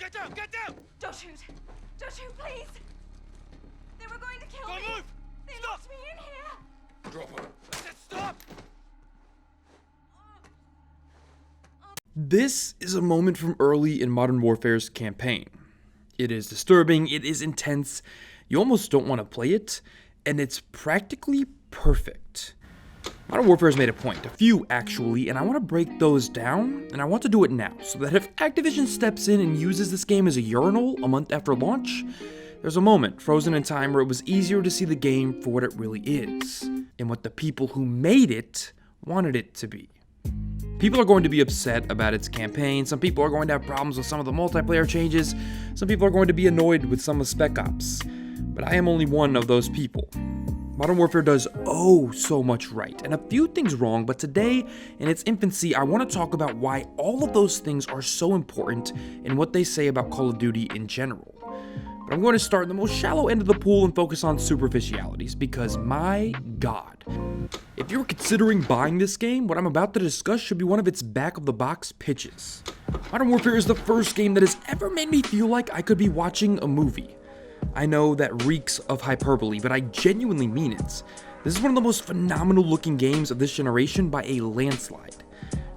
Get down! Get down! Don't shoot! Don't shoot, please! They were going to kill me! Don't move! They Stop! locked me in here! Drop her. I said stop! This is a moment from early in Modern Warfare's campaign. It is disturbing, it is intense, you almost don't want to play it, and it's practically perfect. Modern Warfare has made a point, a few actually, and I want to break those down, and I want to do it now, so that if Activision steps in and uses this game as a urinal a month after launch, there's a moment frozen in time where it was easier to see the game for what it really is, and what the people who made it wanted it to be. People are going to be upset about its campaign, some people are going to have problems with some of the multiplayer changes, some people are going to be annoyed with some of Spec Ops, but I am only one of those people. Modern Warfare does oh so much right, and a few things wrong, but today, in its infancy, I want to talk about why all of those things are so important and what they say about Call of Duty in general. But I'm going to start in the most shallow end of the pool and focus on superficialities, because my god. If you're considering buying this game, what I'm about to discuss should be one of its back-of-the-box pitches. Modern Warfare is the first game that has ever made me feel like I could be watching a movie. I know that reeks of hyperbole, but I genuinely mean it. This is one of the most phenomenal looking games of this generation by a landslide.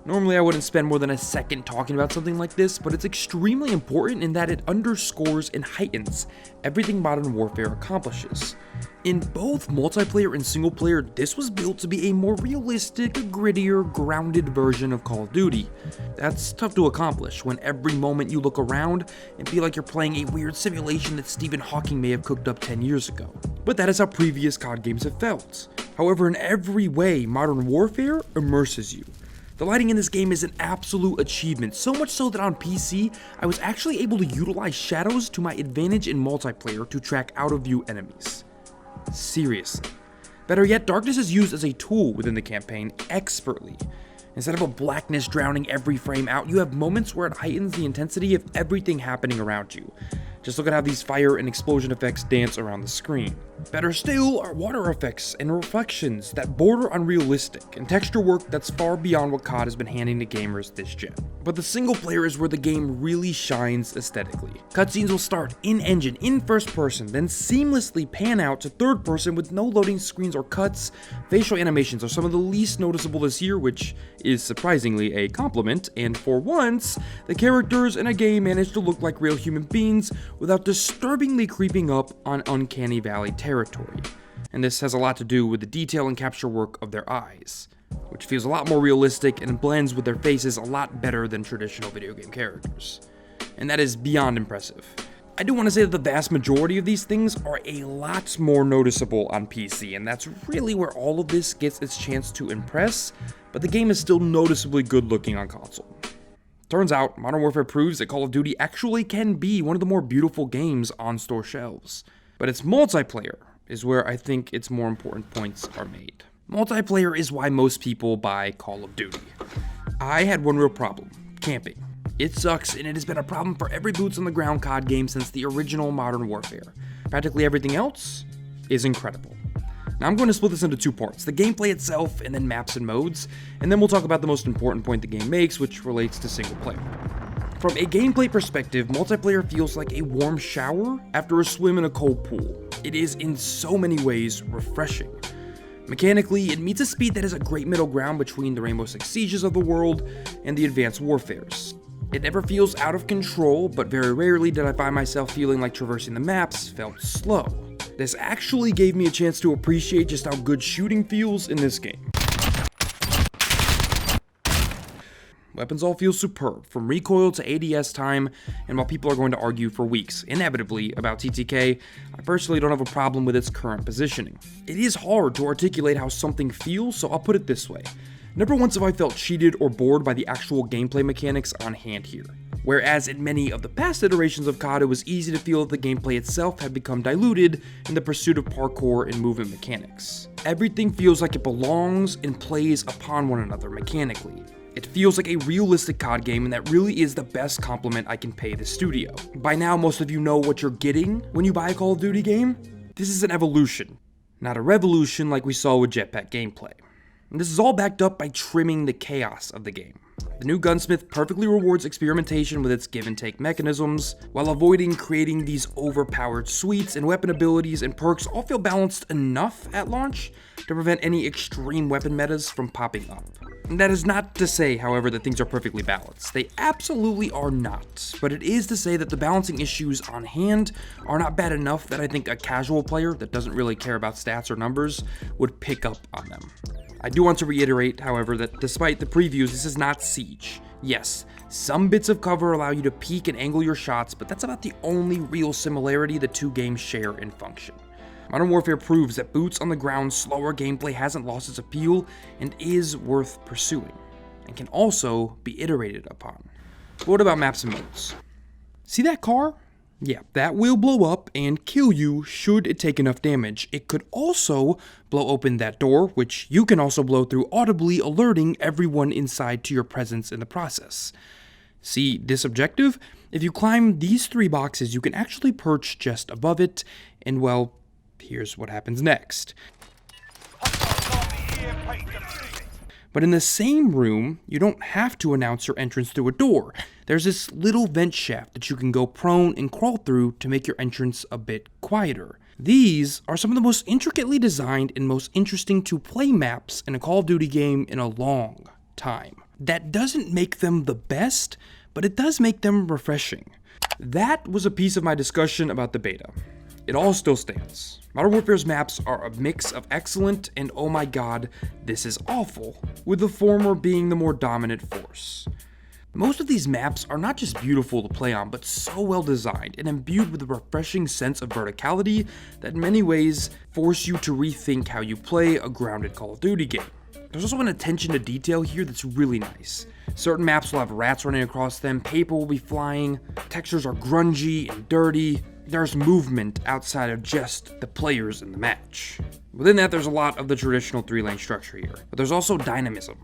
Normally I wouldn't spend more than a second talking about something like this, but it's extremely important in that it underscores and heightens everything Modern Warfare accomplishes. In both multiplayer and single player, this was built to be a more realistic, grittier, grounded version of Call of Duty. That's tough to accomplish when every moment you look around and feel like you're playing a weird simulation that Stephen Hawking may have cooked up 10 years ago. But that is how previous COD games have felt. However, in every way, Modern Warfare immerses you. The lighting in this game is an absolute achievement, so much so that on PC, I was actually able to utilize shadows to my advantage in multiplayer to track out-of-view enemies. Seriously. Better yet, darkness is used as a tool within the campaign expertly. Instead of a blackness drowning every frame out, you have moments where it heightens the intensity of everything happening around you. Just look at how these fire and explosion effects dance around the screen. Better still are water effects and reflections that border on realistic, and texture work that's far beyond what COD has been handing to gamers this gen. But the single player is where the game really shines aesthetically. Cutscenes will start in-engine, in first person, then seamlessly pan out to third person with no loading screens or cuts. Facial animations are some of the least noticeable this year, which is surprisingly a compliment, and for once, the characters in a game manage to look like real human beings without disturbingly creeping up on Uncanny Valley territory. And this has a lot to do with the detail and capture work of their eyes, which feels a lot more realistic and blends with their faces a lot better than traditional video game characters. And that is beyond impressive. I do want to say that the vast majority of these things are a lot more noticeable on PC, and that's really where all of this gets its chance to impress, but the game is still noticeably good looking on console. Turns out, Modern Warfare proves that Call of Duty actually can be one of the more beautiful games on store shelves. But its multiplayer is where I think its more important points are made. Multiplayer is why most people buy Call of Duty. I had one real problem: camping. It sucks, and it has been a problem for every boots on the ground COD game since the original Modern Warfare. Practically everything else is incredible. Now I'm going to split this into two parts, the gameplay itself and then maps and modes, and then we'll talk about the most important point the game makes, which relates to single player. From a gameplay perspective, multiplayer feels like a warm shower after a swim in a cold pool. It is in so many ways refreshing. Mechanically, it meets a speed that is a great middle ground between the Rainbow Six Sieges of the world and the Advanced Warfares. It never feels out of control, but very rarely did I find myself feeling like traversing the maps felt slow. This actually gave me a chance to appreciate just how good shooting feels in this game. Weapons all feel superb, from recoil to ADS time, and while people are going to argue for weeks, inevitably, about TTK, I personally don't have a problem with its current positioning. It is hard to articulate how something feels, so I'll put it this way. Never once have I felt cheated or bored by the actual gameplay mechanics on hand here. Whereas in many of the past iterations of COD, it was easy to feel that the gameplay itself had become diluted in the pursuit of parkour and movement mechanics. Everything feels like it belongs and plays upon one another mechanically. It feels like a realistic COD game, and that really is the best compliment I can pay the studio. By now, most of you know what you're getting when you buy a Call of Duty game. This is an evolution, not a revolution like we saw with jetpack gameplay. And this is all backed up by trimming the chaos of the game. The new Gunsmith perfectly rewards experimentation with its give and take mechanisms, while avoiding creating these overpowered suites, and weapon abilities and perks all feel balanced enough at launch to prevent any extreme weapon metas from popping up. And that is not to say, however, that things are perfectly balanced. They absolutely are not, but it is to say that the balancing issues on hand are not bad enough that I think a casual player that doesn't really care about stats or numbers would pick up on them. I do want to reiterate, however, that despite the previews, this is not Siege. Yes, some bits of cover allow you to peek and angle your shots, but that's about the only real similarity the two games share in function. Modern Warfare proves that boots on the ground slower gameplay hasn't lost its appeal and is worth pursuing, and can also be iterated upon. But what about maps and modes? See that car? Yeah, that will blow up and kill you should it take enough damage. It could also blow open that door, which you can also blow through audibly, alerting everyone inside to your presence in the process. See this objective? If you climb these 3 boxes, you can actually perch just above it, and well, here's what happens next. But in the same room, you don't have to announce your entrance through a door. There's this little vent shaft that you can go prone and crawl through to make your entrance a bit quieter. These are some of the most intricately designed and most interesting to play maps in a Call of Duty game in a long time. That doesn't make them the best, but it does make them refreshing. That was a piece of my discussion about the beta. It all still stands. Modern Warfare's maps are a mix of excellent and oh my god, this is awful, with the former being the more dominant force. Most of these maps are not just beautiful to play on, but so well designed and imbued with a refreshing sense of verticality that in many ways force you to rethink how you play a grounded Call of Duty game. There's also an attention to detail here that's really nice. Certain maps will have rats running across them, paper will be flying, textures are grungy and dirty. There's movement outside of just the players in the match. Within that, there's a lot of the traditional 3-lane structure here, but there's also dynamism.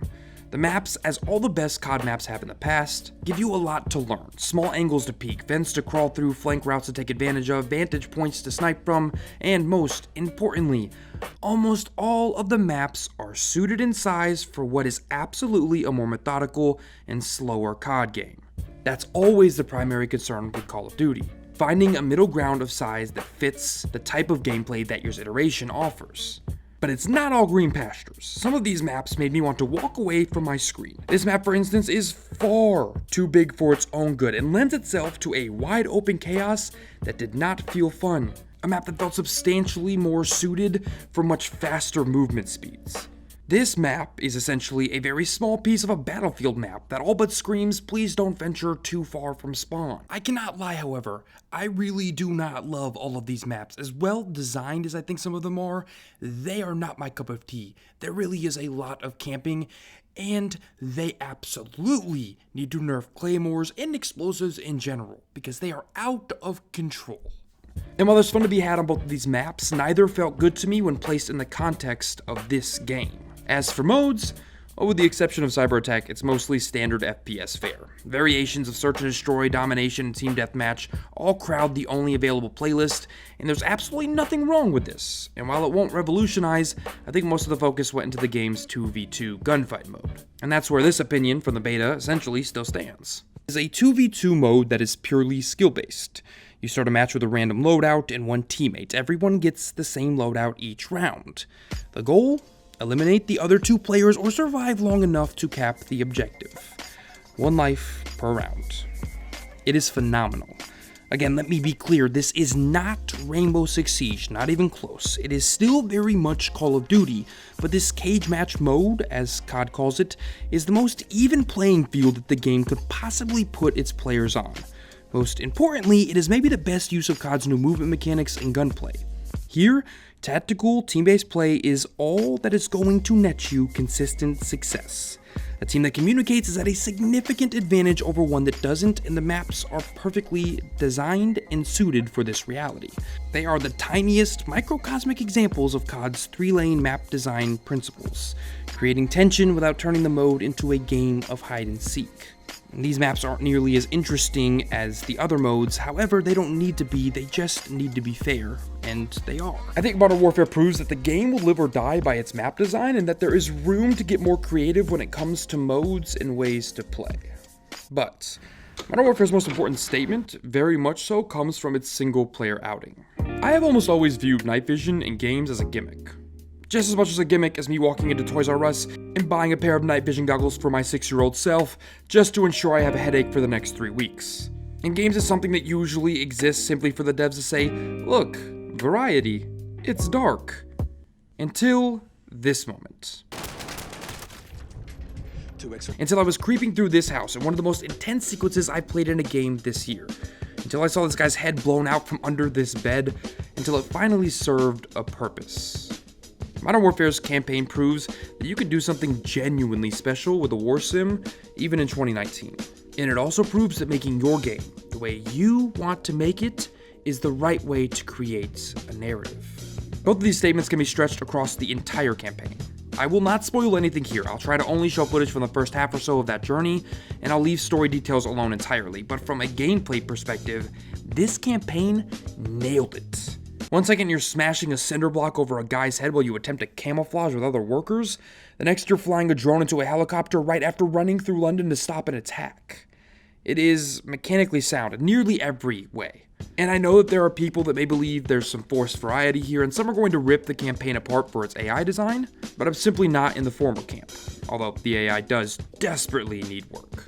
The maps, as all the best COD maps have in the past, give you a lot to learn. Small angles to peek, vents to crawl through, flank routes to take advantage of, vantage points to snipe from, and most importantly, almost all of the maps are suited in size for what is absolutely a more methodical and slower COD game. That's always the primary concern with Call of Duty. Finding a middle ground of size that fits the type of gameplay that your iteration offers. But it's not all green pastures. Some of these maps made me want to walk away from my screen. This map, for instance, is far too big for its own good and lends itself to a wide open chaos that did not feel fun. A map that felt substantially more suited for much faster movement speeds. This map is essentially a very small piece of a battlefield map that all but screams, please don't venture too far from spawn. I cannot lie, however, I really do not love all of these maps. As well designed as I think some of them are, they are not my cup of tea. There really is a lot of camping, and they absolutely need to nerf claymores and explosives in general, because they are out of control. And while there's fun to be had on both of these maps, neither felt good to me when placed in the context of this game. As for modes, with the exception of Cyber Attack, it's mostly standard FPS fare. Variations of Search and Destroy, Domination, and Team Deathmatch all crowd the only available playlist, and there's absolutely nothing wrong with this. And while it won't revolutionize, I think most of the focus went into the game's 2v2 gunfight mode. And that's where this opinion from the beta essentially still stands. It's a 2v2 mode that is purely skill-based. You start a match with a random loadout and one teammate. Everyone gets the same loadout each round. The goal? Eliminate the other 2 players or survive long enough to cap the objective. 1 life per round. It is phenomenal. Again, let me be clear, this is not Rainbow Six Siege, not even close. It is still very much Call of Duty, but this cage match mode, as COD calls it, is the most even playing field that the game could possibly put its players on. Most importantly, it is maybe the best use of COD's new movement mechanics and gunplay. Here, tactical, team-based play is all that is going to net you consistent success. A team that communicates is at a significant advantage over one that doesn't, and the maps are perfectly designed and suited for this reality. They are the tiniest microcosmic examples of COD's 3-lane map design principles, creating tension without turning the mode into a game of hide and seek. And these maps aren't nearly as interesting as the other modes, however, they don't need to be, they just need to be fair, and they are. I think Modern Warfare proves that the game will live or die by its map design, and that there is room to get more creative when it comes to modes and ways to play. But Modern Warfare's most important statement, very much so, comes from its single-player outing. I have almost always viewed night vision in games as a gimmick. Just as much as a gimmick as me walking into Toys R Us and buying a pair of night vision goggles for my 6-year-old self, just to ensure I have a headache for the next 3 weeks. In games, it's something that usually exists simply for the devs to say, look, variety, it's dark. Until this moment. Until I was creeping through this house in one of the most intense sequences I've played in a game this year. Until I saw this guy's head blown out from under this bed, until it finally served a purpose. Modern Warfare's campaign proves that you can do something genuinely special with a war sim, even in 2019. And it also proves that making your game the way you want to make it is the right way to create a narrative. Both of these statements can be stretched across the entire campaign. I will not spoil anything here. I'll try to only show footage from the first half or so of that journey, and I'll leave story details alone entirely. But from a gameplay perspective, this campaign nailed it. 1 second you're smashing a cinder block over a guy's head while you attempt to camouflage with other workers. The next you're flying a drone into a helicopter right after running through London to stop an attack. It is mechanically sound in nearly every way. And I know that there are people that may believe there's some forced variety here, and some are going to rip the campaign apart for its AI design, but I'm simply not in the former camp, although the AI does desperately need work.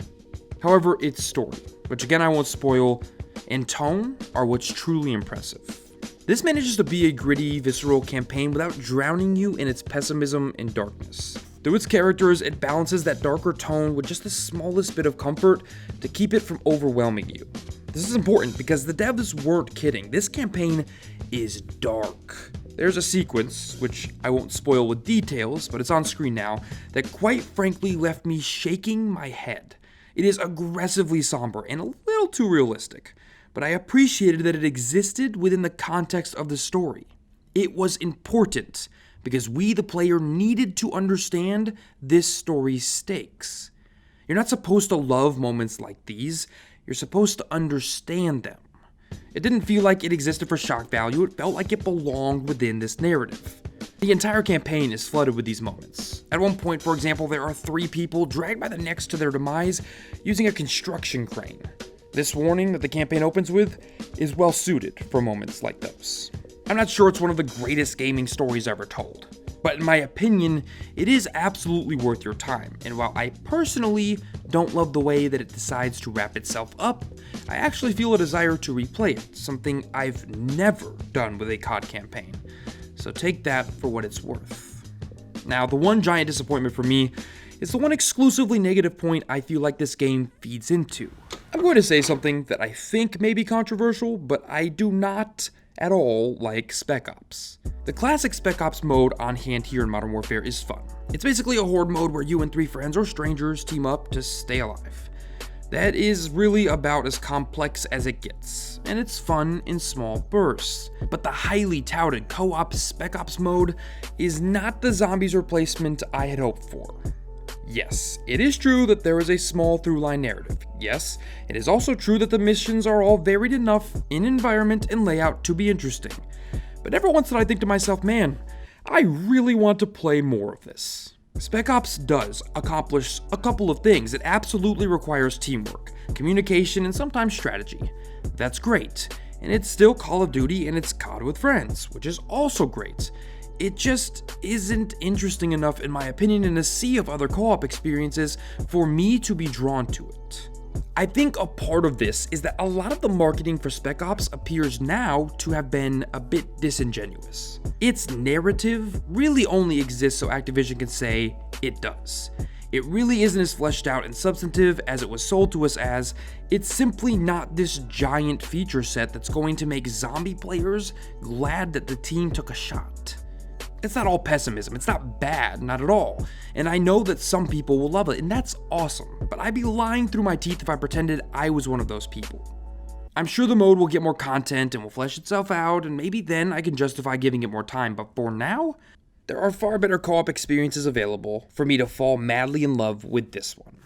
However, its story, which again I won't spoil, and tone are what's truly impressive. This manages to be a gritty, visceral campaign without drowning you in its pessimism and darkness. Through its characters, it balances that darker tone with just the smallest bit of comfort to keep it from overwhelming you. This is important because the devs weren't kidding. This campaign is dark. There's a sequence, which I won't spoil with details, but it's on screen now, that quite frankly left me shaking my head. It is aggressively somber and a little too realistic, but I appreciated that it existed within the context of the story. It was important because we, the player, needed to understand this story's stakes. You're not supposed to love moments like these. You're supposed to understand them. It didn't feel like it existed for shock value, it felt like it belonged within this narrative. The entire campaign is flooded with these moments. At one point, for example, there are 3 people dragged by the necks to their demise using a construction crane. This warning that the campaign opens with is well suited for moments like those. I'm not sure it's one of the greatest gaming stories ever told, but in my opinion, it is absolutely worth your time, and while I personally don't love the way that it decides to wrap itself up, I actually feel a desire to replay it, something I've never done with a COD campaign, so take that for what it's worth. Now, the one giant disappointment for me is the one exclusively negative point I feel like this game feeds into. I'm going to say something that I think may be controversial, but I do not at all like Spec Ops. The classic Spec Ops mode on hand here in Modern Warfare is fun. It's basically a horde mode where you and 3 friends or strangers team up to stay alive. That is really about as complex as it gets, and it's fun in small bursts. But the highly touted co-op Spec Ops mode is not the zombies replacement I had hoped for. Yes, it is true that there is a small through-line narrative. Yes, it is also true that the missions are all varied enough in environment and layout to be interesting. But never once did I think to myself, man, I really want to play more of this. Spec Ops does accomplish a couple of things. It absolutely requires teamwork, communication, and sometimes strategy. That's great. And it's still Call of Duty and it's COD with friends, which is also great. It just isn't interesting enough, in my opinion, in a sea of other co-op experiences for me to be drawn to it. I think a part of this is that a lot of the marketing for Spec Ops appears now to have been a bit disingenuous. Its narrative really only exists so Activision can say it does. It really isn't as fleshed out and substantive as it was sold to us as. It's simply not this giant feature set that's going to make zombie players glad that the team took a shot. It's not all pessimism, it's not bad, not at all, and I know that some people will love it, and that's awesome, but I'd be lying through my teeth if I pretended I was one of those people. I'm sure the mode will get more content and will flesh itself out, and maybe then I can justify giving it more time, but for now, there are far better co-op experiences available for me to fall madly in love with this one.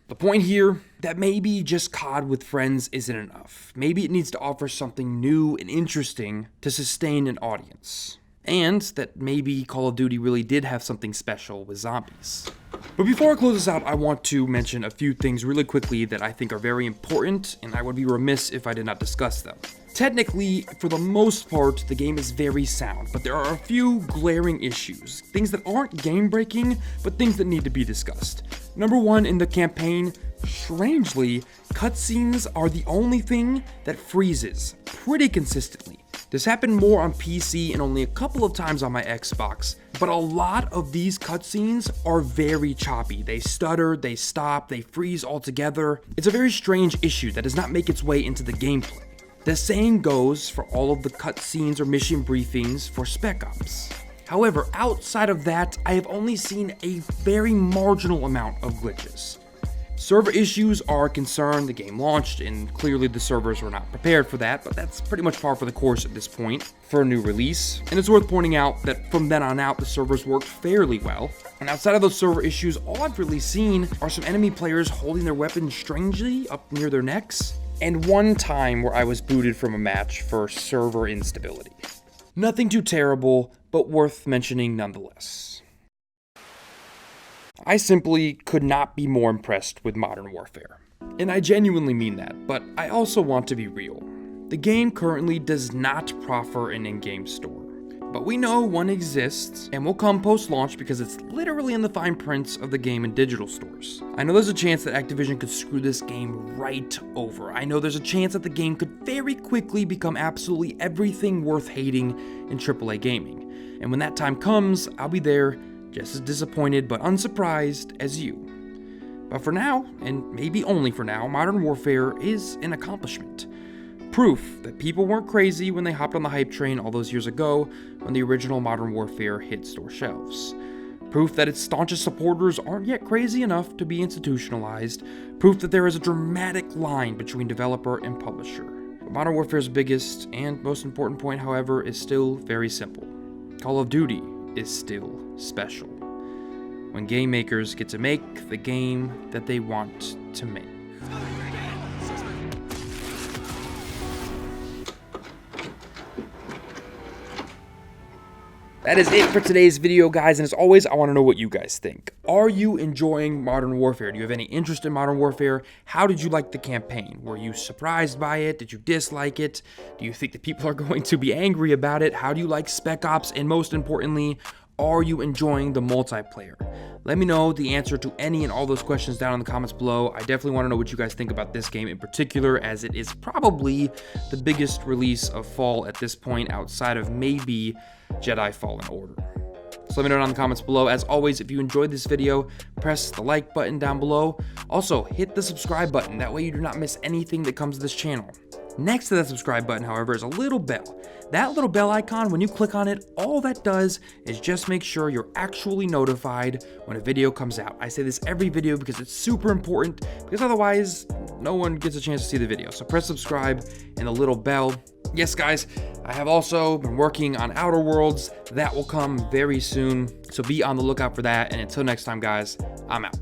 The point here, that maybe just COD with friends isn't enough. Maybe it needs to offer something new and interesting to sustain an audience. And that maybe Call of Duty really did have something special with zombies. But before I close this out, I want to mention a few things really quickly that I think are very important, and I would be remiss if I did not discuss them. Technically, for the most part, the game is very sound, but there are a few glaring issues. Things that aren't game-breaking, but things that need to be discussed. Number one, in the campaign, strangely, cutscenes are the only thing that freezes pretty consistently. This happened more on PC and only a couple of times on my Xbox, but a lot of these cutscenes are very choppy. They stutter, they stop, they freeze altogether. It's a very strange issue that does not make its way into the gameplay. The same goes for all of the cutscenes or mission briefings for Spec Ops. However, outside of that, I have only seen a very marginal amount of glitches. Server issues are a concern. The game launched, and clearly the servers were not prepared for that, but that's pretty much par for the course at this point for a new release. And it's worth pointing out that from then on out, the servers worked fairly well. And outside of those server issues, all I've really seen are some enemy players holding their weapons strangely up near their necks, and one time where I was booted from a match for server instability. Nothing too terrible, but worth mentioning nonetheless. I simply could not be more impressed with Modern Warfare. And I genuinely mean that, but I also want to be real. The game currently does not proffer an in-game store. But we know one exists, and will come post-launch because it's literally in the fine prints of the game in digital stores. I know there's a chance that Activision could screw this game right over. I know there's a chance that the game could very quickly become absolutely everything worth hating in AAA gaming. And when that time comes, I'll be there, just as disappointed but unsurprised as you. But for now, and maybe only for now, Modern Warfare is an accomplishment. Proof that people weren't crazy when they hopped on the hype train all those years ago when the original Modern Warfare hit store shelves. Proof that its staunchest supporters aren't yet crazy enough to be institutionalized. Proof that there is a dramatic line between developer and publisher. But Modern Warfare's biggest and most important point, however, is still very simple. Call of Duty is still special. When game makers get to make the game that they want to make. That is it for today's video, guys, and as always, I want to know what you guys think. Are you enjoying Modern Warfare? Do you have any interest in Modern Warfare? How did you like the campaign? Were you surprised by it? Did you dislike it? Do you think that people are going to be angry about it? How do you like Spec Ops? And most importantly, are you enjoying the multiplayer? Let me know the answer to any and all those questions down in the comments below. I definitely want to know what you guys think about this game in particular, as it is probably the biggest release of fall at this point outside of maybe Jedi Fallen Order. So let me know down in the comments below. As always, if you enjoyed this video, press the like button down below. Also, hit the subscribe button. That way you do not miss anything that comes to this channel. Next to that subscribe button, however, is a little bell. That little bell icon, when you click on it, all that does is just make sure you're actually notified when a video comes out. I say this every video because it's super important, because otherwise no one gets a chance to see the video. So press subscribe and the little bell. Yes, guys, I have also been working on Outer Worlds. That will come very soon, so be on the lookout for that. And until next time, guys, I'm out.